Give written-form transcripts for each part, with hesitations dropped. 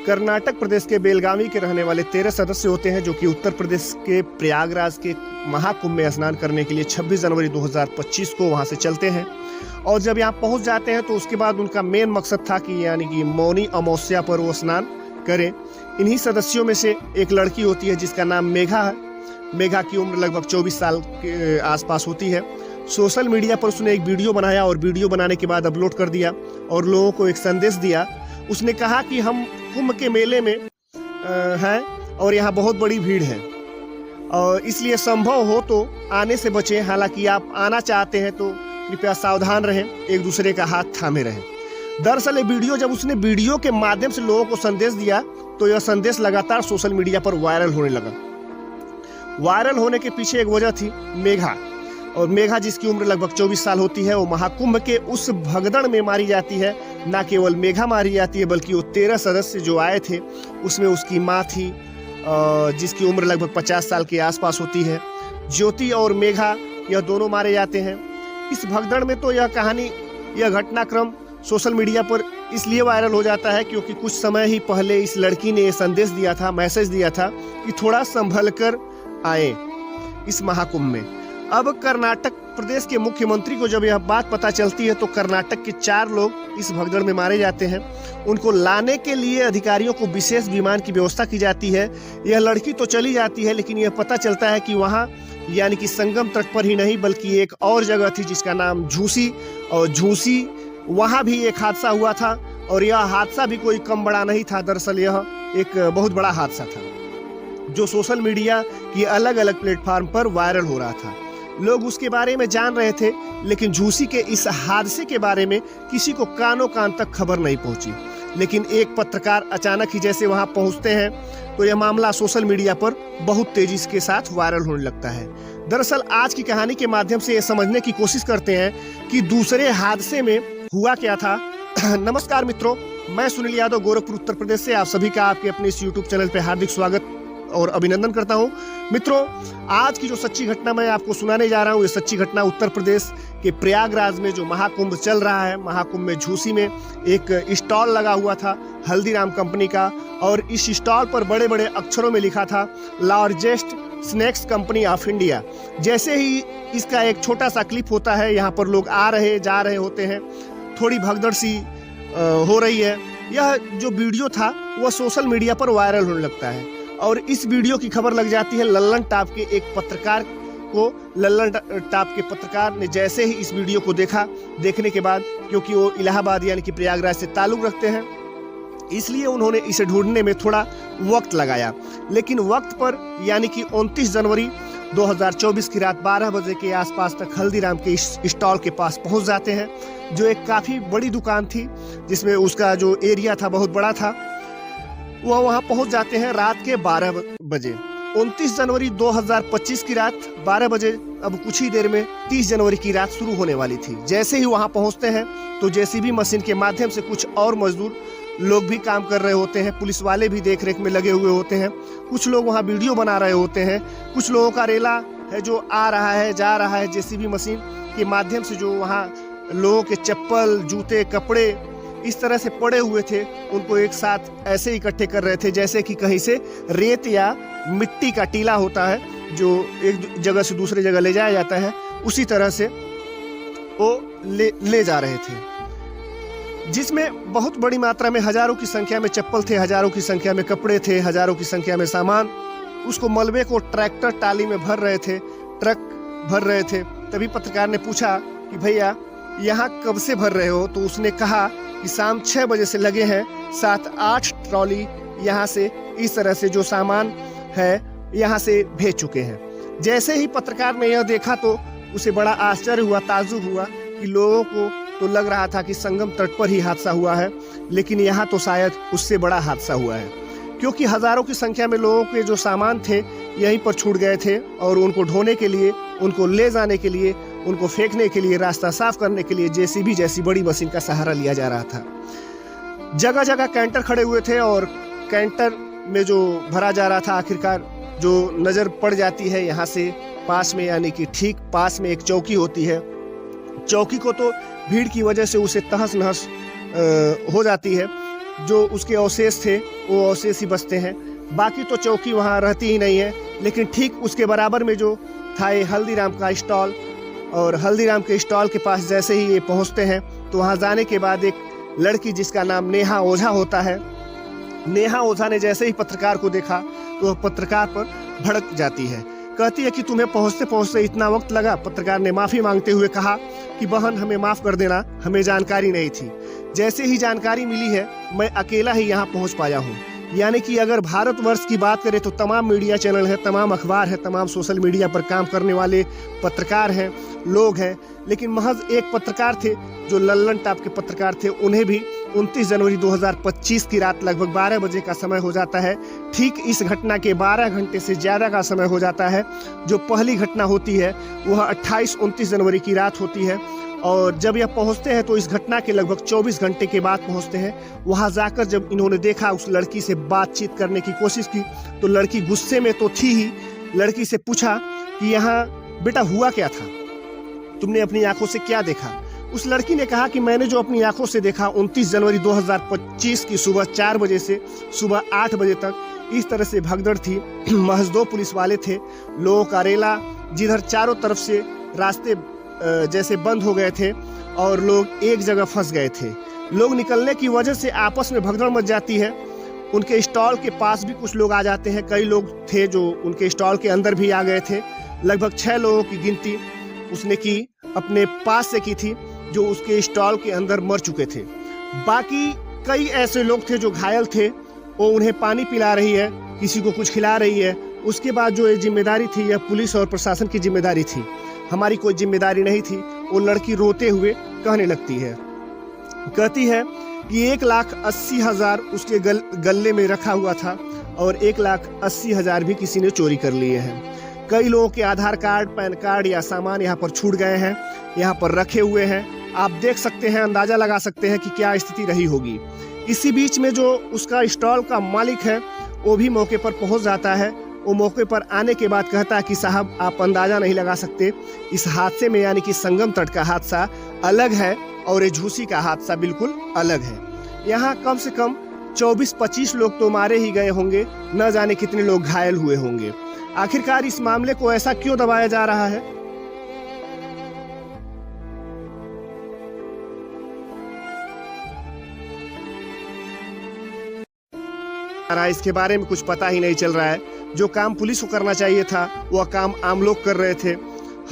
कर्नाटक प्रदेश के बेलगावी के रहने वाले 13 सदस्य होते हैं जो कि उत्तर प्रदेश के प्रयागराज के महाकुंभ में स्नान करने के लिए 26 जनवरी 2025 को वहां से चलते हैं। और जब यहाँ पहुंच जाते हैं तो उसके बाद उनका मेन मकसद था कि यानी कि मौनी अमावस्या पर वो स्नान करें। इन्हीं सदस्यों में से एक लड़की होती है जिसका नाम मेघा है। मेघा की उम्र लगभग 24 साल के आसपास होती है। सोशल मीडिया पर उसने एक वीडियो बनाया और वीडियो बनाने के बाद अपलोड कर दिया और लोगों को एक संदेश दिया। उसने कहा कि हम कुंभ के मेले में हैं और यहाँ बहुत बड़ी भीड़ है और इसलिए संभव हो तो आने से बचें। हालांकि आप आना चाहते हैं तो कृपया सावधान रहें, एक दूसरे का हाथ थामे रहें। दरअसल ये वीडियो जब उसने वीडियो के माध्यम से लोगों को संदेश दिया तो यह संदेश लगातार सोशल मीडिया पर वायरल होने लगा। वायरल होने के पीछे एक वजह थी मेघा। और मेघा जिसकी उम्र लगभग 24 साल होती है, वो महाकुंभ के उस भगदड़ में मारी जाती है। ना केवल मेघा मारी जाती है बल्कि वो 13 सदस्य जो आए थे उसमें उसकी माँ थी जिसकी उम्र लगभग 50 साल के आसपास होती है। ज्योति और मेघा यह दोनों मारे जाते हैं। इस भगदड़ में तो यह कहानी, यह घटनाक्रम सोशल मीडिया पर इसलिए वायरल हो जाता है क्योंकि कुछ समय ही पहले इस लड़की ने संदेश दिया था, मैसेज दिया था कि थोड़ा संभल कर आए इस महाकुंभ में। अब कर्नाटक प्रदेश के मुख्यमंत्री को जब यह बात पता चलती है तो कर्नाटक के 4 लोग इस भगदड़ में मारे जाते हैं। उनको लाने के लिए अधिकारियों को विशेष विमान की व्यवस्था की जाती है। यह लड़की तो चली जाती है लेकिन यह पता चलता है कि वहाँ यानी कि संगम तट पर ही नहीं बल्कि एक और जगह थी जिसका नाम झूसी, और झूसी वहाँ भी एक हादसा हुआ था और यह हादसा भी कोई कम बड़ा नहीं था। दरअसल यह एक बहुत बड़ा हादसा था जो सोशल मीडिया की अलग अलग प्लेटफॉर्म पर वायरल हो रहा था। लोग उसके बारे में जान रहे थे लेकिन झूसी के इस हादसे के बारे में किसी को कानों कान तक खबर नहीं पहुंची। लेकिन एक पत्रकार अचानक ही जैसे वहां पहुंचते हैं तो यह मामला सोशल मीडिया पर बहुत तेजी के साथ वायरल होने लगता है। दरअसल आज की कहानी के माध्यम से ये समझने की कोशिश करते हैं कि दूसरे हादसे में हुआ क्या था। नमस्कार मित्रों, मैं सुनील यादव गोरखपुर उत्तर प्रदेश से आप सभी का आपके अपने इस यूट्यूब चैनल पर हार्दिक स्वागत और अभिनंदन करता हूं। मित्रों, आज की जो सच्ची घटना मैं आपको सुनाने जा रहा हूं, ये सच्ची घटना उत्तर प्रदेश के प्रयागराज में जो महाकुंभ चल रहा है, महाकुंभ में झूसी में एक स्टॉल लगा हुआ था हल्दीराम कंपनी का और इस स्टॉल पर बड़े बड़े अक्षरों में लिखा था largest snacks company of India. जैसे ही इसका एक छोटा सा क्लिप होता है, यहाँ पर लोग आ रहे जा रहे होते हैं, थोड़ी भगदड़ सी हो रही है। यह जो वीडियो था वह सोशल मीडिया पर वायरल होने लगता है और इस वीडियो की खबर लग जाती है लल्लन टॉप के एक पत्रकार को। लल्लन टॉप के पत्रकार ने जैसे ही इस वीडियो को देखा, देखने के बाद क्योंकि वो इलाहाबाद यानी कि प्रयागराज से ताल्लुक़ रखते हैं इसलिए उन्होंने इसे ढूंढने में थोड़ा वक्त लगाया। लेकिन वक्त पर यानी कि 29 जनवरी 2024 की रात 12 बजे के आसपास तक हल्दीराम के इस स्टॉल के पास पहुंच जाते हैं जो एक काफ़ी बड़ी दुकान थी जिसमें उसका जो एरिया था बहुत बड़ा था। वह वहां पहुंच जाते हैं रात के 12 बजे। 29 जनवरी 2025 की रात 12 बजे, अब कुछ ही देर में 30 जनवरी की रात शुरू होने वाली थी। जैसे ही वहां पहुंचते हैं तो जेसीबी मशीन के माध्यम से कुछ और मजदूर लोग भी काम कर रहे होते हैं, पुलिस वाले भी देख रेख में लगे हुए होते हैं, कुछ लोग वहां वीडियो बना रहे होते हैं, कुछ लोगों का रेला है जो आ रहा है जा रहा है जेसीबी मशीन के माध्यम से। जो वहाँ लोगों के चप्पल, जूते, कपड़े इस तरह से पड़े हुए थे उनको एक साथ ऐसे इकट्ठे कर रहे थे जैसे कि कहीं से रेत या मिट्टी का टीला होता है जो एक जगह से दूसरी जगह ले जाया जाता है, उसी तरह से वो ले जा रहे थे, जिसमें बहुत बड़ी मात्रा में हजारों की संख्या में चप्पल थे, हजारों की संख्या में कपड़े थे, हजारों की संख्या में सामान। उसको मलबे को ट्रैक्टर टाली में भर रहे थे, ट्रक भर रहे थे। तभी पत्रकार ने पूछा कि भैया यहाँ कब से भर रहे हो? तो उसने कहा कि शाम 6 बजे से लगे हैं, 7-8 ट्रॉली यहाँ से इस तरह से जो सामान है यहाँ से भेज चुके हैं। जैसे ही पत्रकार ने यह देखा तो उसे बड़ा आश्चर्य हुआ, ताज्जुब हुआ कि लोगों को तो लग रहा था कि संगम तट पर ही हादसा हुआ है, लेकिन यहाँ तो शायद उससे बड़ा हादसा हुआ है क्योंकि हजारों की संख्या में लोगों के जो सामान थे यहीं पर छूट गए थे और उनको ढोने के लिए, उनको ले जाने के लिए, उनको फेंकने के लिए, रास्ता साफ करने के लिए जेसीबी जैसी बड़ी मशीन का सहारा लिया जा रहा था। जगह जगह कैंटर खड़े हुए थे और कैंटर में जो भरा जा रहा था आखिरकार जो नज़र पड़ जाती है यहाँ से पास में, यानी कि ठीक पास में एक चौकी होती है। चौकी को तो भीड़ की वजह से उसे तहस नहस हो जाती है। जो उसके अवशेष थे वो अवशेष ही बचते हैं। बाकी तो चौकी वहाँ रहती ही नहीं है। लेकिन ठीक उसके बराबर में जो था ये हल्दीराम का स्टॉल, और हल्दीराम के स्टॉल के पास जैसे ही ये पहुँचते हैं तो वहाँ जाने के बाद एक लड़की जिसका नाम नेहा ओझा होता है, नेहा ओझा ने जैसे ही पत्रकार को देखा तो वह पत्रकार पर भड़क जाती है। कहती है कि तुम्हें पहुँचते पहुँचते इतना वक्त लगा। पत्रकार ने माफ़ी मांगते हुए कहा कि बहन हमें माफ़ कर देना, हमें जानकारी नहीं थी। जैसे ही जानकारी मिली है मैं अकेला ही यहाँ पहुँच पाया हूँ। यानी कि अगर भारतवर्ष की बात करें तो तमाम मीडिया चैनल है, तमाम अखबार है, तमाम सोशल मीडिया पर काम करने वाले पत्रकार हैं, लोग हैं, लेकिन महज एक पत्रकार थे जो लल्लन टॉप के पत्रकार थे। उन्हें भी 29 जनवरी 2025 की रात लगभग 12 बजे का समय हो जाता है। ठीक इस घटना के 12 घंटे से ज़्यादा का समय हो जाता है। जो पहली घटना होती है वह 28-29 जनवरी की रात होती है, और जब यह पहुंचते हैं तो इस घटना के लगभग 24 घंटे के बाद पहुंचते हैं। वहां जाकर जब इन्होंने देखा, उस लड़की से बातचीत करने की कोशिश की तो लड़की गुस्से में तो थी ही। लड़की से पूछा कि यहाँ बेटा हुआ क्या था, तुमने अपनी आंखों से क्या देखा। उस लड़की ने कहा कि मैंने जो अपनी आंखों से देखा 29 जनवरी 2025 की सुबह 4 बजे से सुबह 8 बजे तक इस तरह से भगदड़ थी। महज 2 पुलिस वाले थे, लोगों का रेला, जिधर चारों तरफ से रास्ते जैसे बंद हो गए थे और लोग एक जगह फंस गए थे। लोग निकलने की वजह से आपस में भगदड़ मच जाती है। उनके स्टॉल के पास भी कुछ लोग आ जाते हैं। कई लोग थे जो उनके स्टॉल के अंदर भी आ गए थे। लगभग 6 लोगों की गिनती उसने की, अपने पास से की थी, जो उसके स्टॉल के अंदर मर चुके थे। बाकी कई ऐसे लोग थे जो घायल थे, वो उन्हें पानी पिला रही है, किसी को कुछ खिला रही है। उसके बाद जो ये जिम्मेदारी थी यह पुलिस और प्रशासन की जिम्मेदारी थी, हमारी कोई जिम्मेदारी नहीं थी। वो लड़की रोते हुए कहने लगती है, कहती है कि 1,80,000 उसके गले में रखा हुआ था और 1,80,000 भी किसी ने चोरी कर लिए हैं। कई लोगों के आधार कार्ड, पैन कार्ड या सामान यहाँ पर छूट गए हैं, यहाँ पर रखे हुए हैं। आप देख सकते हैं, अंदाज़ा लगा सकते हैं कि क्या स्थिति रही होगी। इसी बीच में जो उसका स्टॉल का मालिक है वो भी मौके पर पहुँच जाता है। वो मौके पर आने के बाद कहता है कि साहब आप अंदाज़ा नहीं लगा सकते, इस हादसे में यानी कि संगम तट का हादसा अलग है और ये झूसी का हादसा बिल्कुल अलग है। यहाँ कम से कम 24-25 लोग तो मारे ही गए होंगे, न जाने कितने लोग घायल हुए होंगे। आखिरकार इस मामले को ऐसा क्यों दबाया जा रहा है? इसके बारे में कुछ पता ही नहीं चल रहा है। जो काम पुलिस को करना चाहिए था वह काम आम लोग कर रहे थे,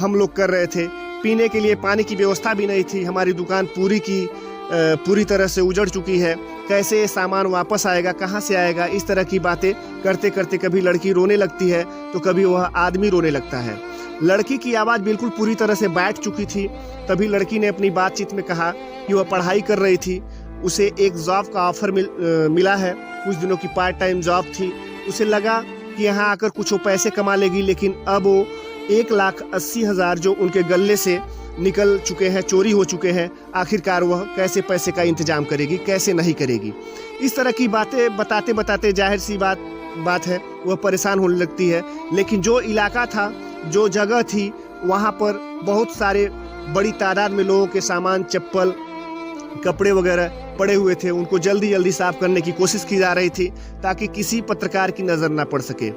हम लोग कर रहे थे। पीने के लिए पानी की व्यवस्था भी नहीं थी। हमारी दुकान पूरी तरह से उजड़ चुकी है। कैसे ये सामान वापस आएगा, कहाँ से आएगा, इस तरह की बातें करते करते कभी लड़की रोने लगती है तो कभी वह आदमी रोने लगता है। लड़की की आवाज़ बिल्कुल पूरी तरह से बैठ चुकी थी। तभी लड़की ने अपनी बातचीत में कहा कि वह पढ़ाई कर रही थी, उसे एक जॉब का ऑफर मिला है, कुछ दिनों की पार्ट टाइम जॉब थी। उसे लगा कि यहाँ आकर कुछ वो पैसे कमा लेगी, लेकिन अब वो 1,80,000 जो उनके गले से निकल चुके हैं, चोरी हो चुके हैं, आखिरकार वह कैसे पैसे का इंतजाम करेगी, कैसे नहीं करेगी। इस तरह की बातें बताते बताते जाहिर सी बात है वह परेशान होने लगती है। लेकिन जो इलाका था, जो जगह थी, वहाँ पर बहुत सारे बड़ी तादाद में लोगों के सामान, चप्पल, कपड़े वगैरह पड़े हुए थे। उनको जल्दी जल्दी साफ करने की कोशिश की जा रही थी ताकि किसी पत्रकार की नज़र ना पड़ सके।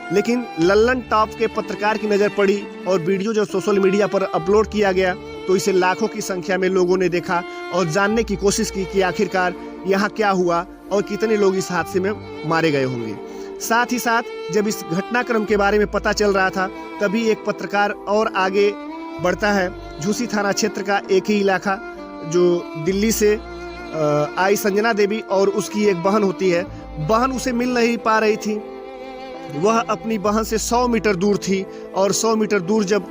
लेकिन लल्लन टॉप के पत्रकार की नज़र पड़ी और वीडियो जब सोशल मीडिया पर अपलोड किया गया तो इसे लाखों की संख्या में लोगों ने देखा और जानने की कोशिश की कि आखिरकार यहाँ क्या हुआ और कितने लोग इस हादसे में मारे गए होंगे। साथ ही साथ जब इस घटनाक्रम के बारे में पता चल रहा था तभी एक पत्रकार और आगे बढ़ता है। झूसी थाना क्षेत्र का एक ही इलाका, जो दिल्ली से आई संजना देवी और उसकी एक बहन होती है। बहन उसे मिल नहीं पा रही थी, वह अपनी बहन से 100 मीटर दूर थी और 100 मीटर दूर जब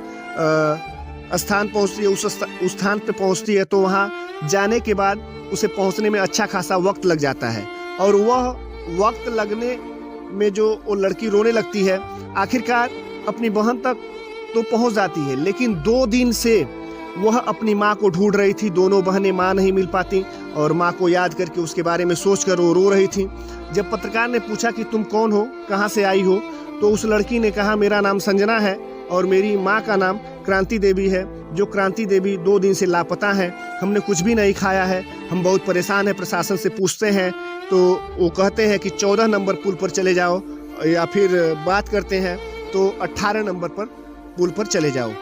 स्थान पहुंचती है, उस स्थान पे पहुंचती है तो वहां जाने के बाद उसे पहुंचने में अच्छा खासा वक्त लग जाता है। और वह वक्त लगने में जो वो लड़की रोने लगती है, आखिरकार अपनी बहन तक तो पहुंच जाती है, लेकिन 2 दिन से वह अपनी माँ को ढूंढ रही थी। दोनों बहनें माँ नहीं मिल पाती और माँ को याद करके उसके बारे में सोचकर वो रो रही थी। जब पत्रकार ने पूछा कि तुम कौन हो, कहाँ से आई हो, तो उस लड़की ने कहा मेरा नाम संजना है और मेरी माँ का नाम क्रांति देवी है। जो क्रांति देवी 2 दिन से लापता हैं, हमने कुछ भी नहीं खाया है, हम बहुत परेशान हैं। प्रशासन से पूछते हैं तो वो कहते हैं कि 14 नंबर पुल पर चले जाओ, या फिर बात करते हैं तो 18 नंबर पर पुल पर चले जाओ।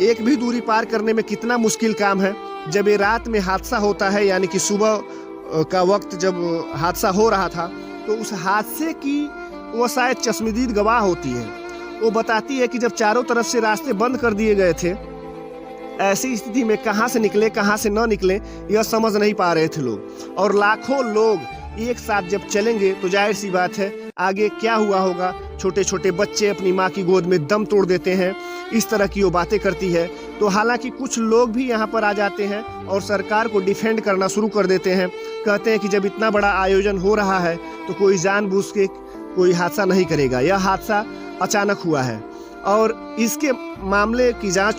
एक भी दूरी पार करने में कितना मुश्किल काम है। जब ये रात में हादसा होता है, यानी कि सुबह का वक्त जब हादसा हो रहा था, तो उस हादसे की वो शायद चश्मदीद गवाह होती है। वो बताती है कि जब चारों तरफ से रास्ते बंद कर दिए गए थे, ऐसी स्थिति में कहाँ से निकले कहाँ से न निकले यह समझ नहीं पा रहे थे लोग। और लाखों लोग एक साथ जब चलेंगे तो जाहिर सी बात है आगे क्या हुआ होगा। छोटे छोटे बच्चे अपनी माँ की गोद में दम तोड़ देते हैं, इस तरह की वो बातें करती है। तो हालांकि कुछ लोग भी यहाँ पर आ जाते हैं और सरकार को डिफेंड करना शुरू कर देते हैं। कहते हैं कि जब इतना बड़ा आयोजन हो रहा है तो कोई जानबूझ के कोई हादसा नहीं करेगा, यह हादसा अचानक हुआ है और इसके मामले की जांच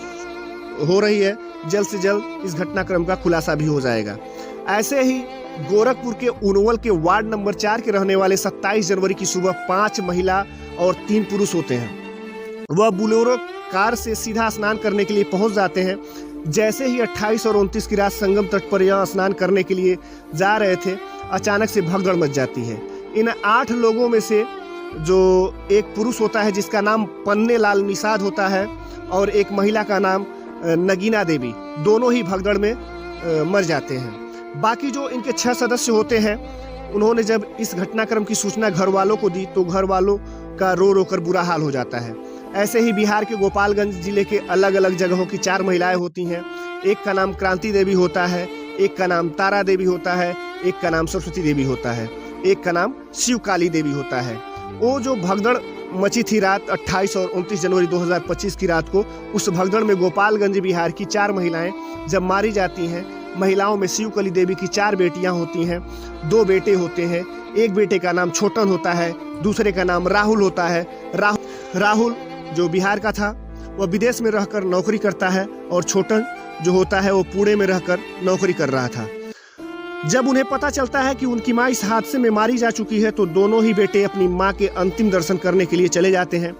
हो रही है। जल्द से जल्द इस घटनाक्रम का खुलासा भी हो जाएगा। ऐसे ही गोरखपुर के उनवल के वार्ड नंबर 4 के रहने वाले 27 जनवरी की सुबह 5 महिला और 3 पुरुष होते हैं। वह बोलेरो कार से सीधा स्नान करने के लिए पहुंच जाते हैं। जैसे ही 28 और 29 की रात संगम तट पर यह स्नान करने के लिए जा रहे थे, अचानक से भगदड़ मच जाती है। इन 8 लोगों में से जो एक पुरुष होता है जिसका नाम पन्ने लाल निषाद होता है और एक महिला का नाम नगीना देवी, दोनों ही भगदड़ में मर जाते हैं। बाकी जो इनके 6 सदस्य होते हैं, उन्होंने जब इस घटनाक्रम की सूचना घर वालों को दी तो घर वालों का रो रो कर बुरा हाल हो जाता है। ऐसे ही बिहार के गोपालगंज जिले के अलग अलग जगहों की 4 महिलाएं होती हैं। एक का नाम क्रांति देवी होता है, एक का नाम तारा देवी होता है, एक का नाम सरस्वती देवी होता है, एक का नाम शिव काली देवी होता है। वो जो भगदड़ मची थी रात 28 और 29 जनवरी 2025 की रात को, उस भगदड़ में गोपालगंज बिहार की 4 महिलाएं जब मारी जाती हैं। महिलाओं में शिवकली देवी की 4 बेटियां होती हैं, 2 बेटे होते हैं। एक बेटे का नाम छोटन होता है, दूसरे का नाम राहुल होता है। राहुल जो बिहार का था वह विदेश में रहकर नौकरी करता है और छोटन जो होता है वो पुणे में रहकर नौकरी कर रहा था। जब उन्हें पता चलता है कि उनकी माँ इस हादसे में मारी जा चुकी है तो दोनों ही बेटे अपनी माँ के अंतिम दर्शन करने के लिए चले जाते हैं।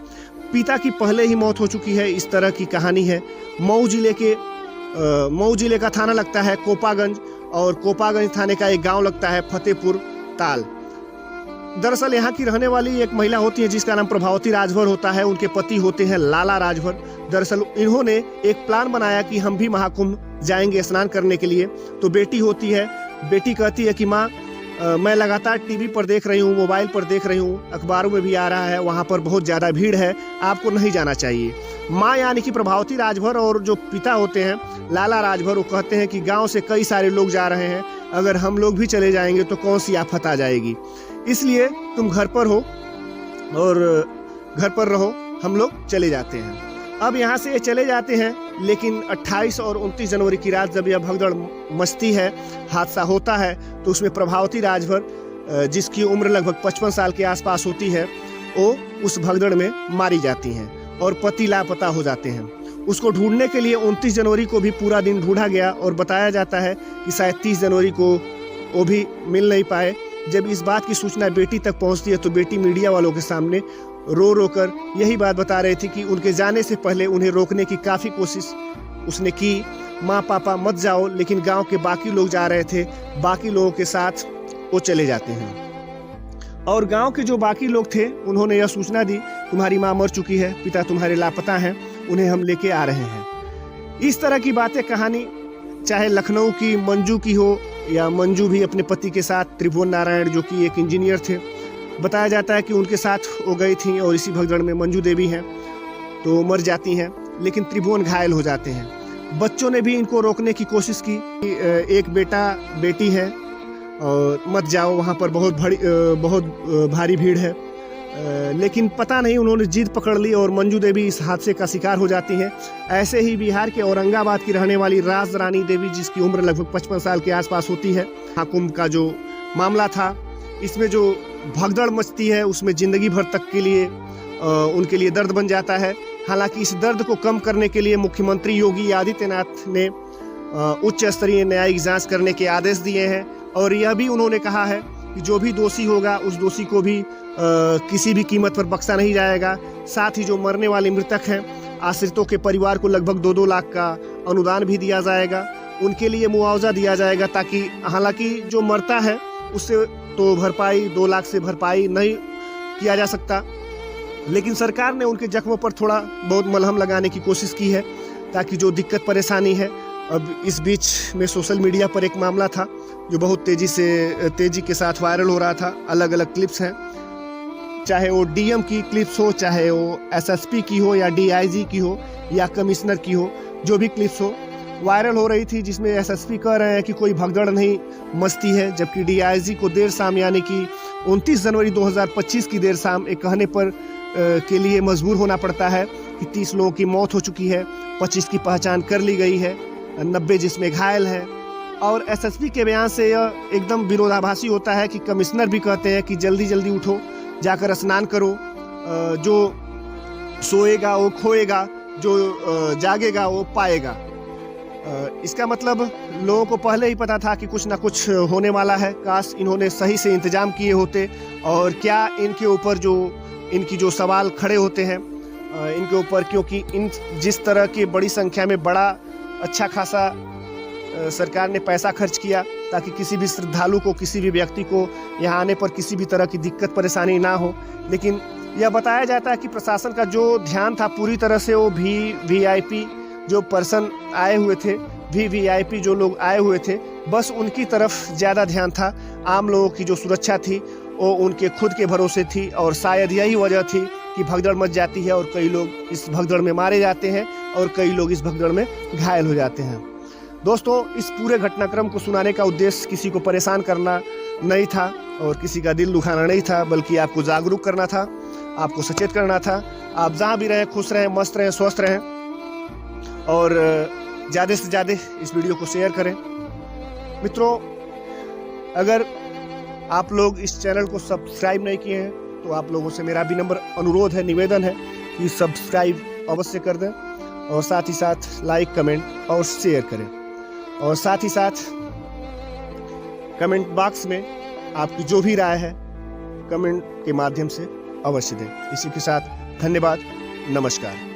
पिता की पहले ही मौत हो चुकी है, इस तरह की कहानी है। मऊ जिले का थाना लगता है कोपागंज और कोपागंज थाने का एक गांव लगता है फतेहपुर ताल। दरअसल यहाँ की रहने वाली एक महिला होती है जिसका नाम प्रभावती राजभर होता है। उनके पति होते हैं लाला राजभर। दरअसल इन्होंने एक प्लान बनाया कि हम भी महाकुंभ जाएंगे स्नान करने के लिए। तो बेटी होती है, बेटी कहती है कि माँ मैं लगातार टीवी पर देख रही हूँ, मोबाइल पर देख रही हूँ, अखबारों में भी आ रहा है, वहाँ पर बहुत ज़्यादा भीड़ है, आपको नहीं जाना चाहिए। माँ यानी कि प्रभावती राजभर और जो पिता होते हैं लाला राजभर, वो कहते हैं कि गांव से कई सारे लोग जा रहे हैं, अगर हम लोग भी चले जाएंगे तो कौन सी आफत आ जाएगी, इसलिए तुम घर पर हो और घर पर रहो, हम लोग चले जाते हैं। अब यहाँ से ये चले जाते हैं, लेकिन 28 और 29 जनवरी की रात जब यह भगदड़ मचती है, हादसा होता है, तो उसमें प्रभावती राजभर जिसकी उम्र लगभग 55 साल के आसपास होती है, वो उस भगदड़ में मारी जाती हैं और पति लापता हो जाते हैं। उसको ढूंढने के लिए 29 जनवरी को भी पूरा दिन ढूंढा गया और बताया जाता है कि शायद 30 जनवरी को वो भी मिल नहीं पाए। जब इस बात की सूचना बेटी तक पहुंचती है तो बेटी मीडिया वालों के सामने रो रो कर यही बात बता रही थी कि उनके जाने से पहले उन्हें रोकने की काफ़ी कोशिश उसने की। माँ पापा मत जाओ, लेकिन गांव के बाकी लोग जा रहे थे, बाकी लोगों के साथ वो चले जाते हैं। और गांव के जो बाकी लोग थे उन्होंने यह सूचना दी, तुम्हारी माँ मर चुकी है, पिता तुम्हारे लापता हैं, उन्हें हम लेके आ रहे हैं। इस तरह की बातें कहानी चाहे लखनऊ की मंजू की हो या मंजू भी अपने पति के साथ त्रिभुवन नारायण जो कि एक इंजीनियर थे, बताया जाता है कि उनके साथ वो गई थी और इसी भगदड़ में मंजू देवी हैं तो मर जाती हैं, लेकिन त्रिभुवन घायल हो जाते हैं। बच्चों ने भी इनको रोकने की कोशिश की, एक बेटा बेटी है और मत जाओ, वहाँ पर बहुत भारी भीड़ है, लेकिन पता नहीं उन्होंने जिद पकड़ ली और मंजू देवी इस हादसे का शिकार हो जाती हैं। ऐसे ही बिहार के औरंगाबाद की रहने वाली राज रानी देवी जिसकी उम्र लगभग 55 साल के आसपास होती है, महाकुंभ का जो मामला था, इसमें जो भगदड़ मचती है उसमें ज़िंदगी भर तक के लिए उनके लिए दर्द बन जाता है। हालांकि इस दर्द को कम करने के लिए मुख्यमंत्री योगी आदित्यनाथ ने उच्च स्तरीय न्यायिक जांच करने के आदेश दिए हैं और यह भी उन्होंने कहा है कि जो भी दोषी होगा उस दोषी को भी किसी भी कीमत पर बख्शा नहीं जाएगा। साथ ही जो मरने वाले मृतक हैं आश्रितों के परिवार को लगभग 2-2 लाख का अनुदान भी दिया जाएगा, उनके लिए मुआवजा दिया जाएगा, ताकि हालांकि जो मरता है उससे तो भरपाई 2 लाख से भरपाई नहीं किया जा सकता, लेकिन सरकार ने उनके जख्मों पर थोड़ा बहुत मलहम लगाने की कोशिश की है ताकि जो दिक्कत परेशानी है। अब इस बीच में सोशल मीडिया पर एक मामला था जो बहुत तेज़ी के साथ वायरल हो रहा था। अलग अलग क्लिप्स हैं, चाहे वो डीएम की क्लिप्स हो, चाहे वो एसएसपी की हो या डीआईजी की हो या कमिश्नर की हो, जो भी क्लिप्स हो वायरल हो रही थी, जिसमें एसएसपी कह रहे हैं कि कोई भगदड़ नहीं मचती है, जबकि डीआईजी को देर शाम यानी कि 29 जनवरी 2025 की देर शाम एक कहने पर के लिए मजबूर होना पड़ता है कि 30 लोगों की मौत हो चुकी है, 25 की पहचान कर ली गई है, 90 जिसमें घायल हैं। और एसएसपी के बयान से यह एकदम विरोधाभासी होता है कि कमिश्नर भी कहते हैं कि जल्दी जल्दी उठो, जाकर स्नान करो, जो सोएगा वो खोएगा, जो जागेगा वो पाएगा। इसका मतलब लोगों को पहले ही पता था कि कुछ ना कुछ होने वाला है। काश इन्होंने सही से इंतजाम किए होते, और क्या इनके ऊपर इनकी जो सवाल खड़े होते हैं इनके ऊपर, क्योंकि जिस तरह की बड़ी संख्या में बड़ा अच्छा खासा सरकार ने पैसा खर्च किया ताकि किसी भी श्रद्धालु को, किसी भी व्यक्ति को यहाँ आने पर किसी भी तरह की दिक्कत परेशानी ना हो, लेकिन यह बताया जाता है कि प्रशासन का जो ध्यान था पूरी तरह से वो वीआईपी जो पर्सन आए हुए थे, वीवीआईपी जो लोग आए हुए थे, बस उनकी तरफ ज़्यादा ध्यान था। आम लोगों की जो सुरक्षा थी वो उनके खुद के भरोसे थी, और शायद यही वजह थी कि भगदड़ मच जाती है और कई लोग इस भगदड़ में मारे जाते हैं और कई लोग इस भगदड़ में घायल हो जाते हैं। दोस्तों, इस पूरे घटनाक्रम को सुनाने का उद्देश्य किसी को परेशान करना नहीं था और किसी का दिल दुखाना नहीं था, बल्कि आपको जागरूक करना था, आपको सचेत करना था। आप जहाँ भी रहें खुश रहें, मस्त रहें, स्वस्थ रहें, और ज़्यादा से ज़्यादा इस वीडियो को शेयर करें। मित्रों, अगर आप लोग इस चैनल को सब्सक्राइब नहीं किए हैं तो आप लोगों से मेरा भी नंबर अनुरोध है, निवेदन है कि सब्सक्राइब अवश्य कर दें, और साथ ही साथ लाइक, कमेंट और शेयर करें, और साथ ही साथ कमेंट बॉक्स में आपकी जो भी राय है कमेंट के माध्यम से अवश्य दें। इसी के साथ धन्यवाद, नमस्कार।